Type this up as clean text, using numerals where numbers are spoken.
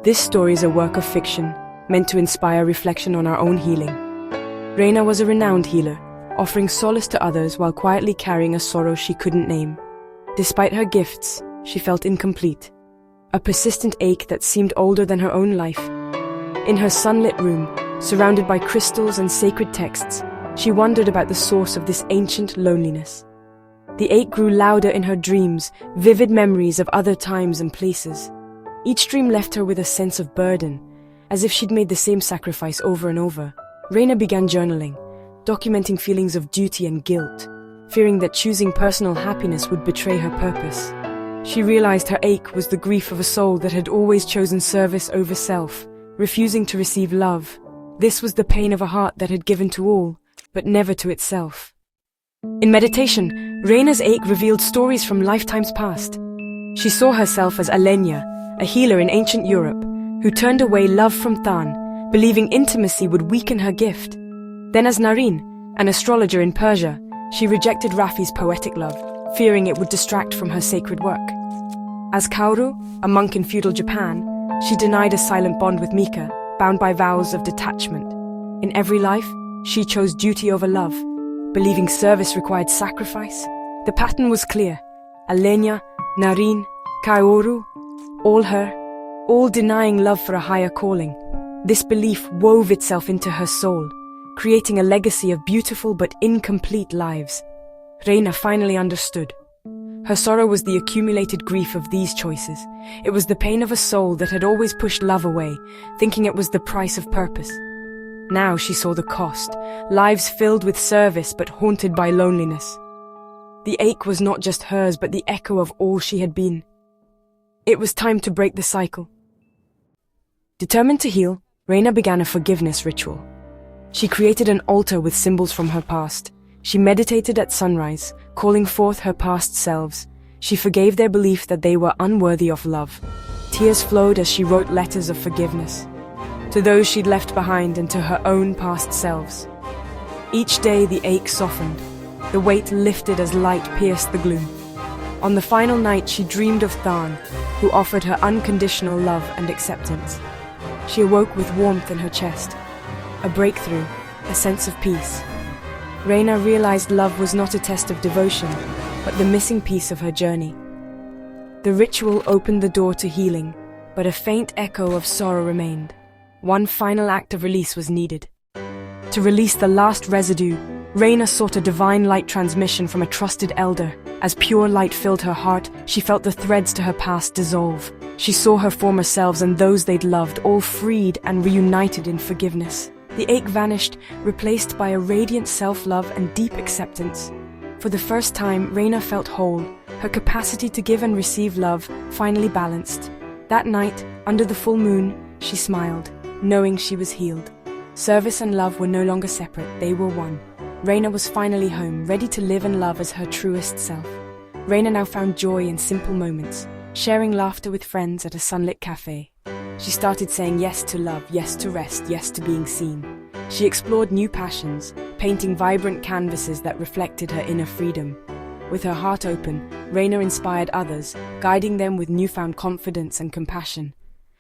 This story is a work of fiction, meant to inspire reflection on our own healing. Reina was a renowned healer, offering solace to others while quietly carrying a sorrow she couldn't name. Despite her gifts, she felt incomplete, a persistent ache that seemed older than her own life. In her sunlit room, surrounded by crystals and sacred texts, she wondered about the source of this ancient loneliness. The ache grew louder in her dreams, vivid memories of other times and places. Each dream left her with a sense of burden, as if she'd made the same sacrifice over and over. Reina began journaling, documenting feelings of duty and guilt, fearing that choosing personal happiness would betray her purpose. She realized her ache was the grief of a soul that had always chosen service over self, refusing to receive love. This was the pain of a heart that had given to all, but never to itself. In meditation, Reina's ache revealed stories from lifetimes past. She saw herself as Alenia, a healer in ancient Europe, who turned away love from Than, believing intimacy would weaken her gift. Then as Narin, an astrologer in Persia, she rejected Rafi's poetic love, fearing it would distract from her sacred work. As Kaoru, a monk in feudal Japan, she denied a silent bond with Mika, bound by vows of detachment. In every life, she chose duty over love, believing service required sacrifice. The pattern was clear: Alenia, Narin, Kaoru, all her, all denying love for a higher calling. This belief wove itself into her soul, creating a legacy of beautiful but incomplete lives. Reina finally understood. Her sorrow was the accumulated grief of these choices. It was the pain of a soul that had always pushed love away, thinking it was the price of purpose. Now she saw the cost, lives filled with service but haunted by loneliness. The ache was not just hers but the echo of all she had been. It was time to break the cycle. Determined to heal, Reina began a forgiveness ritual. She created an altar with symbols from her past. She meditated at sunrise, calling forth her past selves. She forgave their belief that they were unworthy of love. Tears flowed as she wrote letters of forgiveness, to those she'd left behind and to her own past selves. Each day the ache softened, the weight lifted as light pierced the gloom. On the final night she dreamed of Than, who offered her unconditional love and acceptance. She awoke with warmth in her chest, a breakthrough, a sense of peace. Reina realized love was not a test of devotion, but the missing piece of her journey. The ritual opened the door to healing, but a faint echo of sorrow remained. One final act of release was needed. To release the last residue, Reina sought a divine light transmission from a trusted elder. As pure light filled her heart, she felt the threads to her past dissolve. She saw her former selves and those they'd loved, all freed and reunited in forgiveness. The ache vanished, replaced by a radiant self-love and deep acceptance. For the first time, Reina felt whole, her capacity to give and receive love finally balanced. That night, under the full moon, she smiled, knowing she was healed. Service and love were no longer separate, they were one. Reina was finally home, ready to live and love as her truest self. Reina now found joy in simple moments, sharing laughter with friends at a sunlit cafe. She started saying yes to love, yes to rest, yes to being seen. She explored new passions, painting vibrant canvases that reflected her inner freedom. With her heart open, Reina inspired others, guiding them with newfound confidence and compassion.